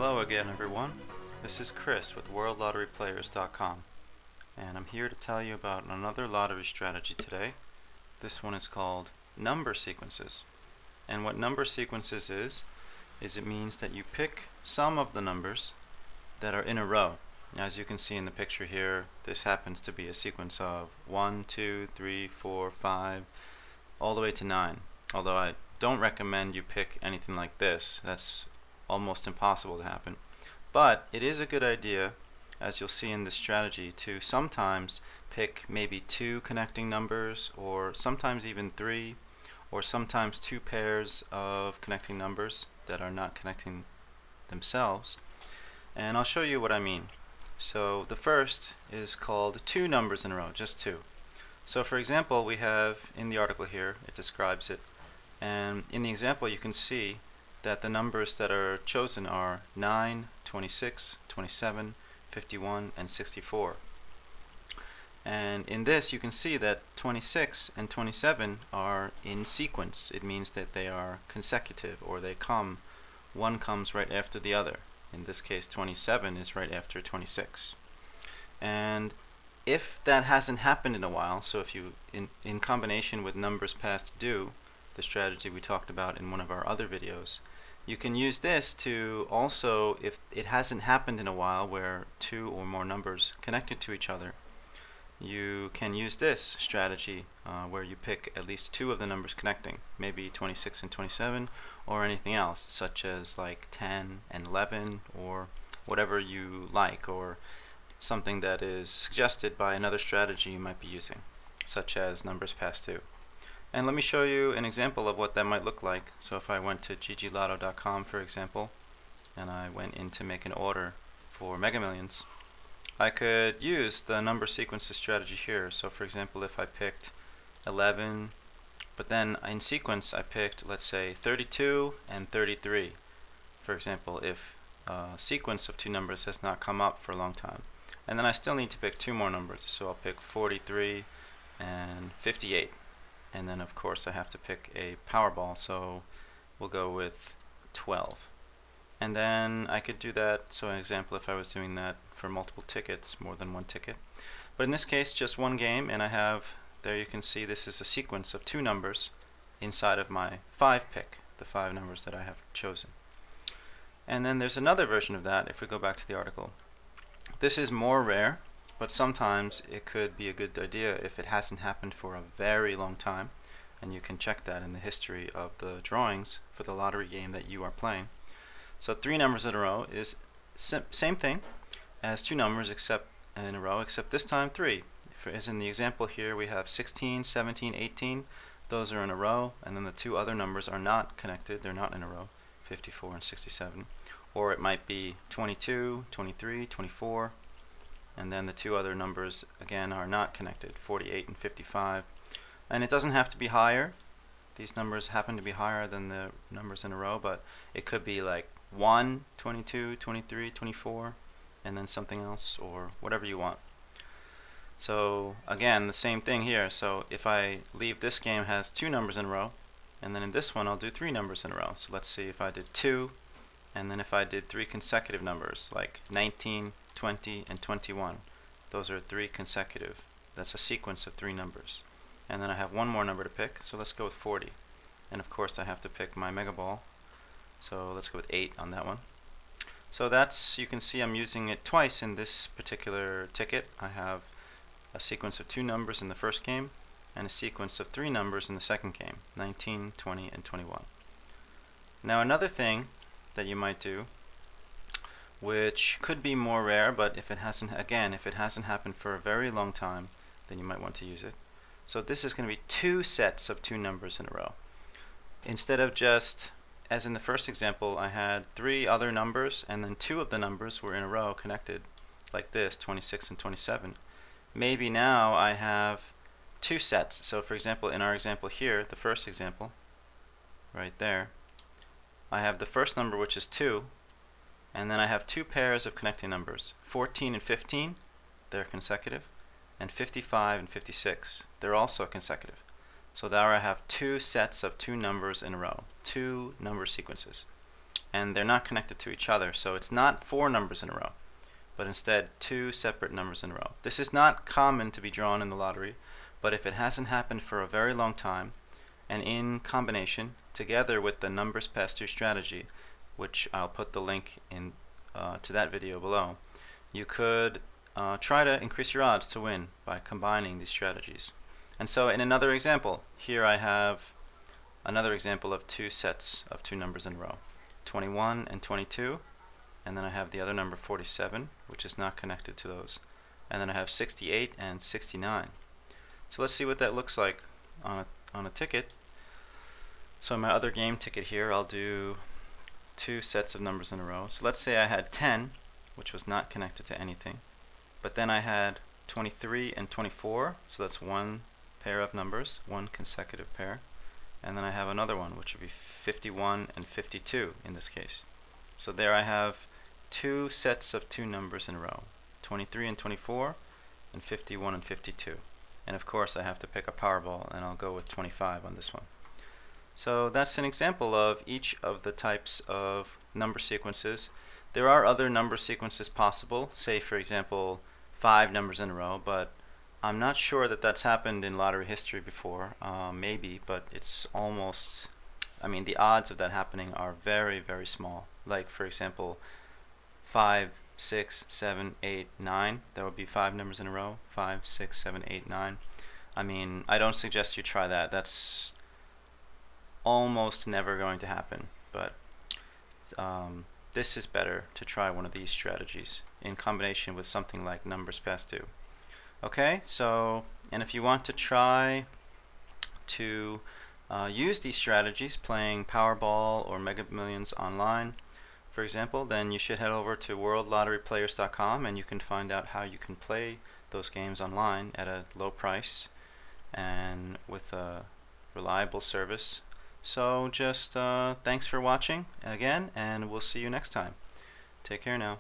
Hello again, everyone. This is Chris with WorldLotteryPlayers.com, and I'm here to tell you about another lottery strategy today. This one is called number sequences. And what number sequences is it means that you pick some of the numbers that are in a row. As you can see in the picture here, this happens to be a sequence of 1, 2, 3, 4, 5, all the way to 9. Although I don't recommend you pick anything like this. That's almost impossible to happen. But it is a good idea, as you'll see in this strategy, to sometimes pick maybe 2 connecting numbers, or sometimes even 3, or sometimes 2 pairs of connecting numbers that are not connecting themselves. And I'll show you what I mean. So the first is called 2 numbers in a row, just 2. So for example, we have in the article here, it describes it, and in the example you can see that the numbers that are chosen are 9, 26, 27, 51, and 64. And in this you can see that 26 and 27 are in sequence. It means that they are consecutive, or one comes right after the other. In this case 27 is right after 26. And if that hasn't happened in a while, so if you in combination with numbers past due, the strategy we talked about in one of our other videos, you can use this to also, if it hasn't happened in a while where 2 or more numbers connected to each other, you can use this strategy where you pick at least 2 of the numbers connecting, maybe 26 and 27, or anything else such as like 10 and 11, or whatever you like, or something that is suggested by another strategy you might be using, such as numbers past due. And let me show you an example of what that might look like. So if I went to gglotto.com, for example, and I went in to make an order for megamillions, I could use the number sequences strategy here. So for example, if I picked 11, but then in sequence I picked, let's say, 32 and 33, for example, if a sequence of 2 numbers has not come up for a long time. And then I still need to pick 2 more numbers, so I'll pick 43 and 58. And then of course I have to pick a powerball, so we'll go with 12. And then I could do that, so an example, if I was doing that for multiple tickets, more than one ticket. But in this case, just one game, and I have, there you can see this is a sequence of 2 numbers inside of my 5 pick, the 5 numbers that I have chosen. And then there's another version of that, if we go back to the article. This is more rare, but sometimes it could be a good idea if it hasn't happened for a very long time, and you can check that in the history of the drawings for the lottery game that you are playing. So 3 numbers in a row is same thing as 2 numbers except in a row, except this time 3. As in the example here, we have 16, 17, 18. Those are in a row, and then the 2 other numbers are not connected. They're not in a row, 54 and 67. Or it might be 22, 23, 24. And then the 2 other numbers again are not connected, 48 and 55. And it doesn't have to be higher. These numbers happen to be higher than the numbers in a row, but it could be like 1, 22, 23, 24, and then something else, or whatever you want. So again, the same thing here. So if I leave, this game has 2 numbers in a row, and then in this one I'll do 3 numbers in a row. So let's see if I did 2, and then if I did 3 consecutive numbers like 19, 20, and 21. Those are 3 consecutive. That's a sequence of 3 numbers. And then I have one more number to pick, so let's go with 40. And of course I have to pick my mega ball, so let's go with 8 on that one. So that's, you can see I'm using it twice in this particular ticket. I have a sequence of 2 numbers in the first game, and a sequence of 3 numbers in the second game, 19, 20, and 21. Now another thing that you might do, which could be more rare, but if it hasn't happened for a very long time, then you might want to use it. So this is going to be 2 sets of 2 numbers in a row. Instead of just, as in the first example, I had 3 other numbers, and then 2 of the numbers were in a row connected, like this, 26 and 27. Maybe now I have 2 sets. So for example, in our example here, the first example, right there, I have the first number, which is 2, and then I have 2 pairs of connecting numbers, 14 and 15, they're consecutive, and 55 and 56, they're also consecutive. So there I have 2 sets of 2 numbers in a row, 2 number sequences. and they're not connected to each other, so it's not 4 numbers in a row, but instead 2 separate numbers in a row. This is not common to be drawn in the lottery, but if it hasn't happened for a very long time, and in combination together with the numbers past 2 strategy, which I'll put the link in to that video below, you could try to increase your odds to win by combining these strategies. And so in another example, here I have another example of 2 sets of 2 numbers in a row, 21 and 22, and then I have the other number 47, which is not connected to those, and then I have 68 and 69. So let's see what that looks like on a ticket. So in my other game ticket here, I'll do 2 sets of numbers in a row. So let's say I had 10, which was not connected to anything, but then I had 23 and 24, so that's 1 pair of numbers, 1 consecutive pair, and then I have another one, which would be 51 and 52 in this case. So there I have 2 sets of 2 numbers in a row, 23 and 24, and 51 and 52. And of course I have to pick a powerball, and I'll go with 25 on this one. So that's an example of each of the types of number sequences. There are other number sequences possible, say for example 5 numbers in a row, but I'm not sure that that's happened in lottery history before. Maybe, but it's almost, I mean, the odds of that happening are very, very small. Like for example 5, 6, 7, 8, 9. That would be 5 numbers in a row. 5, 6, 7, 8, 9. I mean, I don't suggest you try that. That's almost never going to happen. But this is better to try one of these strategies in combination with something like numbers past 2. Okay, so, and if you want to try to use these strategies playing Powerball or Mega Millions online, for example, then you should head over to worldlotteryplayers.com and you can find out how you can play those games online at a low price and with a reliable service. So just thanks for watching again, and we'll see you next time. Take care now.